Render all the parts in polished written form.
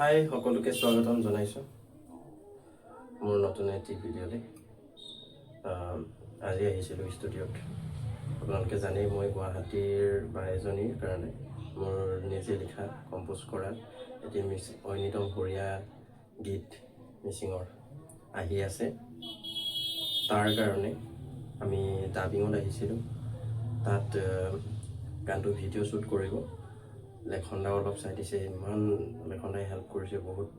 হাই সকলোকে স্বাগতম জনাইছোঁ মোৰ নতুন এটি ভিডিঅ'লে। আজি আহিছিলোঁ ষ্টুডিঅ'ত। আপোনালোকে জানেই মই গুৱাহাটীৰ বা এজনীৰ কাৰণে মোৰ নিজে লিখা কম্প'জ কৰা এটি ঐনিতম সুৰীয়া গীত মিচিঙৰ আহি আছে। তাৰ কাৰণে আমি ডাবিঙত আহিছিলোঁ। তাত গানটো ভিডিঅ' শ্বুট কৰিব। লেখনদাও অলপ চাই দিছে, ইমান লেখনদাই হেল্প কৰিছে, বহুত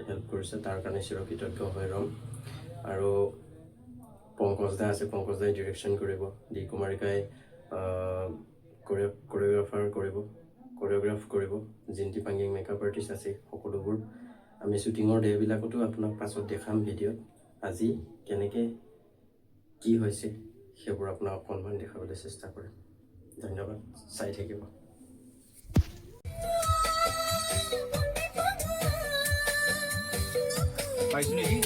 হেল্প কৰিছে, তাৰ কাৰণে চিৰকৃতজ্ঞ হৈ ৰ'ম। আৰু পংকজ দা আছে, পংকজ দাই ডিৰেকশ্যন কৰিব, ডি কুমাৰিকাই কোৰিঅ'গ্ৰাফ কৰিব, জিন্তি পাংগিং মেকআপ আৰ্টিষ্ট আছে। সকলোবোৰ আমি শ্বুটিঙৰ ডেবিলাকতো আপোনাক পাছত দেখাম ভিডিঅ'ত। আজি কেনেকৈ কি হৈছে সেইবোৰ আপোনাক অকণমান দেখাবলৈ চেষ্টা কৰিম। ধন্যবাদ, চাই থাকিব। পাইছো নেকি?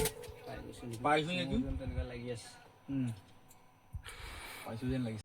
পাইছো নেকি? তেনেকুৱা লাগি আছে। পাইছো যেন লাগিছে।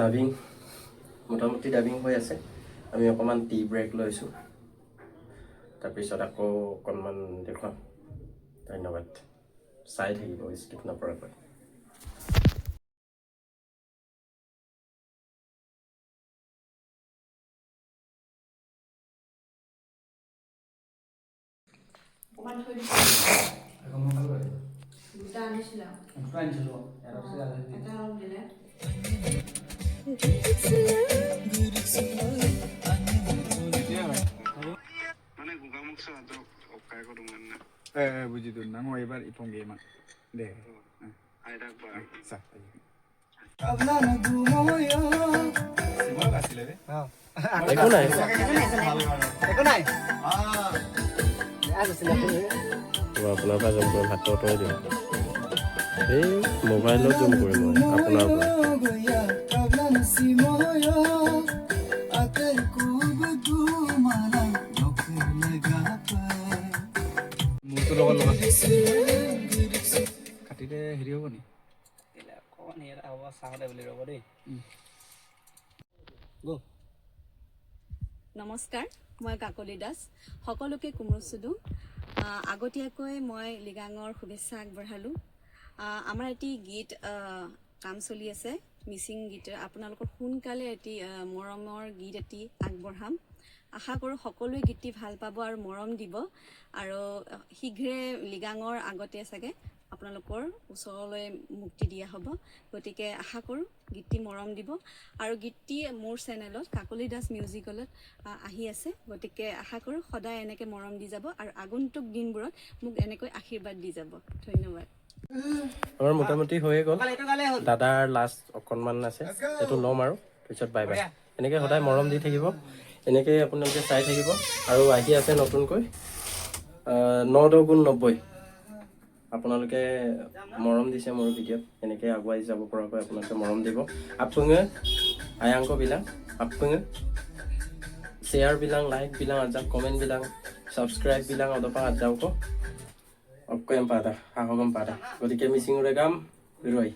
ডাবিং মোটামুটি ডাবিং হৈ আছে। আমি অকণমান টি ব্ৰেক লৈছোঁ, তাৰপিছত আকৌ অকণমান দেখুৱাম। ধন্যবাদ, চাই থাকিব স্কিপ নকৰাকৈ। বুজিতো না মই এবাৰ ইপংগে ইমান দে একো নাই, আপোনাৰ পৰা জুম কৰিম, হাতটো আঁতৰাই দিম। এই মোবাইলত জুম কৰিম মই আপোনাৰ পৰা। কাটিলে হেৰি হ'ব নি? নমস্কাৰ, মই কাকলি দাস। সকলোকে কুমুচুদু। আগতীয়াকৈ মই লিগাঙৰ শুভেচ্ছা আগবঢ়ালোঁ। আমাৰ এটি গীত কাম চলি আছে, মিচিং গীত। আপোনালোকৰ সোনকালে এটি মৰমৰ গীত এটি আগবঢ়াম। আশা কৰোঁ সকলোৱে গীতটি ভাল পাব আৰু মৰম দিব। আৰু শীঘ্ৰে লিগাঙৰ আগতে চাগে আপোনালোকৰ ওচৰলৈ মুক্তি দিয়া হ'ব। গতিকে আশা কৰোঁ গীতটি মৰম দিব। আৰু গীতটি মোৰ চেনেলত কাকলি দাস মিউজিকলত আহি আছে। গতিকে আশা কৰোঁ সদায় এনেকৈ মৰম দি যাব আৰু আগন্তুক দিনবোৰত মোক এনেকৈ আশীৰ্বাদ দি যাব। ধন্যবাদ। আমাৰ মোটামুটি হৈয়ে গ'ল। দাদাৰ লাষ্ট অকণমান আছে, সেইটো ল'ম আৰু পিছত বাই বাই। এনেকৈ সদায় মৰম দি থাকিব, এনেকৈ আপোনালোকে চাই থাকিব। আৰু আহি আছে নতুনকৈ 9-90। আপোনালোকে মৰম দিছে মোৰ ভিডিঅ'ত, এনেকৈ আগুৱাই যাব পৰাকৈ আপোনালোকে মৰম দিব। আপুঙে আয়াংক bilang, আপুঙে share bilang, like bilang aja, komen bilang, subscribe bilang atau apa aja kok. Oke yang pada, aku kan pada. Gua dikemisin udah gam, beroi.